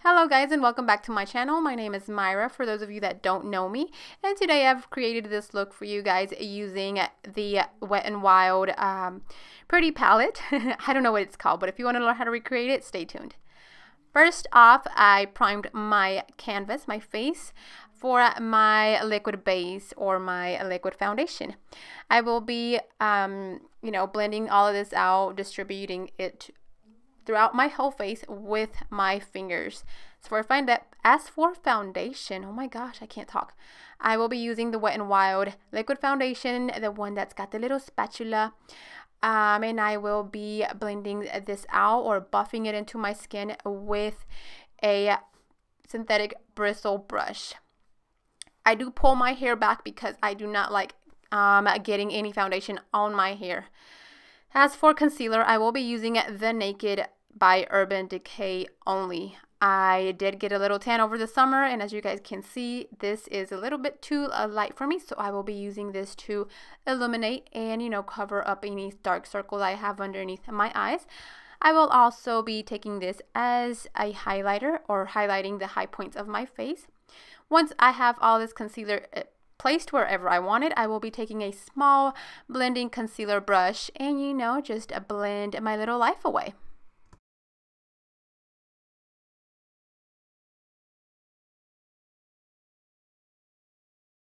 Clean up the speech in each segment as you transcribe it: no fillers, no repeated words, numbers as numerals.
Hello guys and welcome back to my channel. My name is Myra for those of you that don't know me, and today I've created this look for you guys using the Wet n Wild Pretty palette. I don't know what it's called, but if you want to learn how to recreate it, stay tuned. First off, I primed my canvas, my face, for my liquid base or my liquid foundation. I will be blending all of this out, distributing it throughout my whole face with my fingers. As for foundation, oh my gosh, I can't talk. I will be using the Wet n Wild liquid foundation, the one that's got the little spatula. And I will be blending this out or buffing it into my skin with a synthetic bristle brush. I do pull my hair back because I do not like getting any foundation on my hair. As for concealer, I will be using the Naked by Urban Decay only. I did get a little tan over the summer, and as you guys can see, this is a little bit too light for me, so I will be using this to illuminate and cover up any dark circles I have underneath my eyes. I will also be taking this as a highlighter or highlighting the high points of my face. Once I have all this concealer placed wherever I want it, I will be taking a small blending concealer brush and just blend my little life away.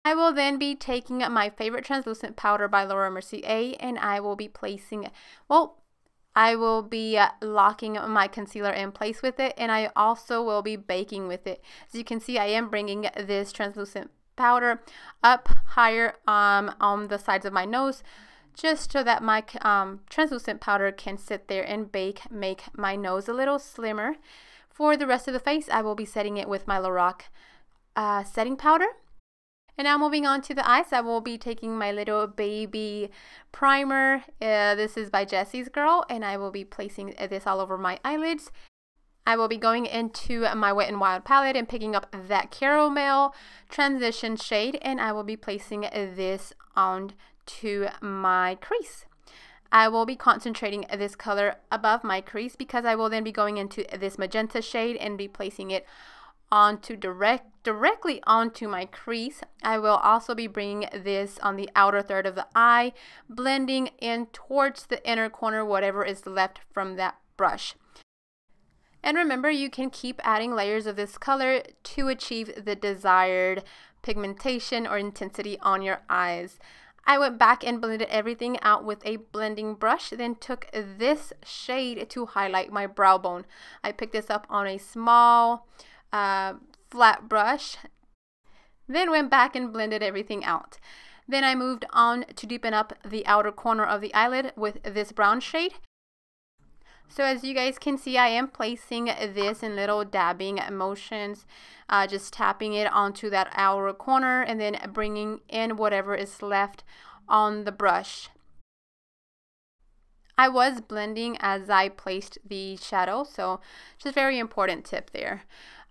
I will then be taking my favorite translucent powder by Laura Mercier, and I will be locking my concealer in place with it, and I also will be baking with it. As you can see, I am bringing this translucent powder up higher on the sides of my nose, just so that my translucent powder can sit there and bake, make my nose a little slimmer. For the rest of the face, I will be setting it with my Lorac setting powder. And now moving on to the eyes, I will be taking my little baby primer. This is by Jessie's Girl, and I will be placing this all over my eyelids. I will be going into my Wet n Wild palette and picking up that caramel transition shade, and I will be placing this onto my crease. I will be concentrating this color above my crease because I will then be going into this magenta shade and be placing it directly onto my crease. I will also be bringing this on the outer third of the eye, blending in towards the inner corner, whatever is left from that brush. And remember, you can keep adding layers of this color to achieve the desired pigmentation or intensity on your eyes. I went back and blended everything out with a blending brush, then took this shade to highlight my brow bone. I picked this up on a small flat brush, then went back and blended everything out. Then I moved on to deepen up the outer corner of the eyelid with this brown shade. So as you guys can see, I am placing this in little dabbing motions, just tapping it onto that outer corner and then bringing in whatever is left on the brush. I was blending as I placed the shadow, so just very important tip there.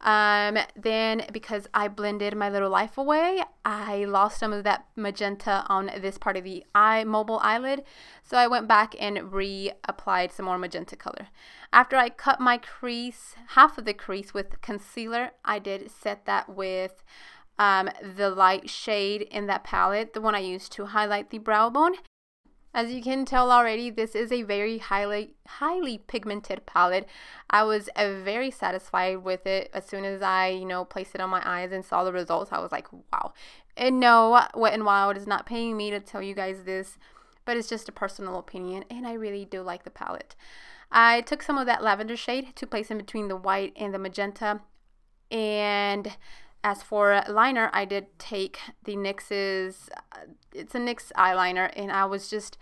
Then because I blended my little life away, I lost some of that magenta on this part of the mobile eyelid, so I went back and reapplied some more magenta color. After I cut my crease, half of the crease with concealer, I did set that with the light shade in that palette, the one I used to highlight the brow bone. As you can tell already, this is a very highly pigmented palette. I was very satisfied with it as soon as I, placed it on my eyes and saw the results. I was like, wow. And no, Wet n Wild is not paying me to tell you guys this, but it's just a personal opinion, and I really do like the palette. I took some of that lavender shade to place in between the white and the magenta, and as for liner, I did take the NYX's, it's a NYX eyeliner, and I was just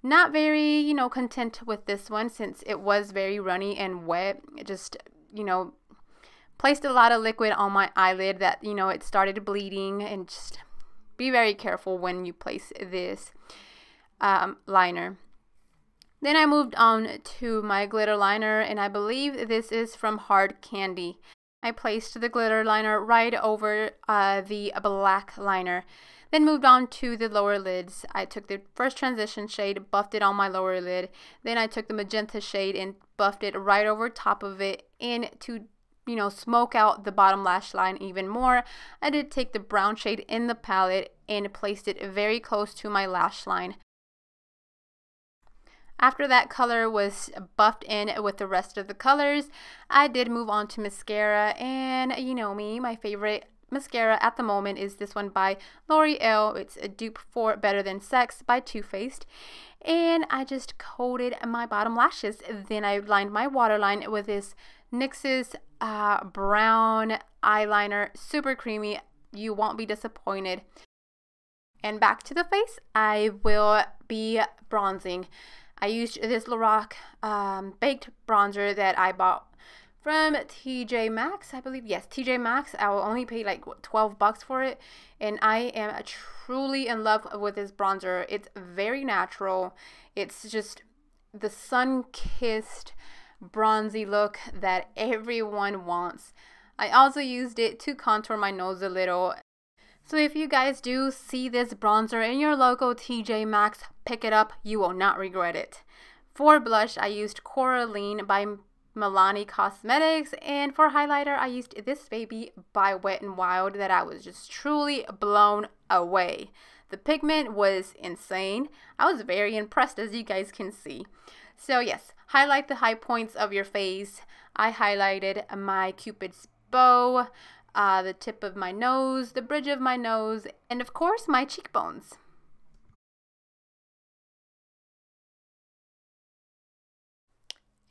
not very, content with this one since it was very runny and wet. It just, placed a lot of liquid on my eyelid that, it started bleeding, and just be very careful when you place this liner. Then I moved on to my glitter liner, and I believe this is from Hard Candy. I placed the glitter liner right over the black liner. Then moved on to the lower lids. I took the first transition shade, buffed it on my lower lid. Then I took the magenta shade and buffed it right over top of it, and to you know, smoke out the bottom lash line even more, I did take the brown shade in the palette and placed it very close to my lash line. After that color was buffed in with the rest of the colors, I did move on to mascara, and you know me, my favorite mascara at the moment is this one by L'Oreal. It's a dupe for Better Than Sex by Too Faced. And I just coated my bottom lashes. Then I lined my waterline with this NYX's brown eyeliner, super creamy. You won't be disappointed. And back to the face, I will be bronzing. I used this Lorac baked bronzer that I bought from TJ Maxx, I believe. Yes, TJ Maxx. I will only pay like $12 for it, and I am truly in love with this bronzer. It's very natural. It's just the sun-kissed bronzy look that everyone wants. I also used it to contour my nose a little. So if you guys do see this bronzer in your local TJ Maxx, pick it up. You will not regret it. For blush, I used Coraline by Milani Cosmetics, and for highlighter, I used this baby by Wet n Wild that I was just truly blown away. The pigment was insane. I was very impressed, as you guys can see. So yes, highlight the high points of your face. I highlighted my Cupid's bow, the tip of my nose, the bridge of my nose, and of course my cheekbones.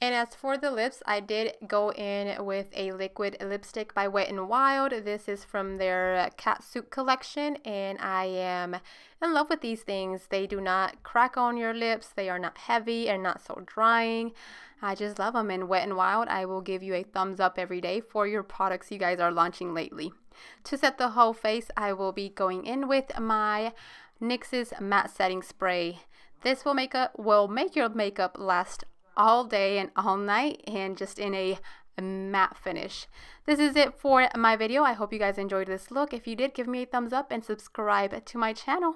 And as for the lips, I did go in with a liquid lipstick by Wet n Wild. This is from their Catsuit collection, and I am in love with these things. They do not crack on your lips. They are not heavy and not so drying. I just love them. And Wet n Wild, I will give you a thumbs up every day for your products you guys are launching lately. To set the whole face, I will be going in with my NYX's Matte Setting Spray. This will make your makeup last all day and all night, and just in a matte finish. This is it for my video. I hope you guys enjoyed this look. If you did, give me a thumbs up and subscribe to my channel.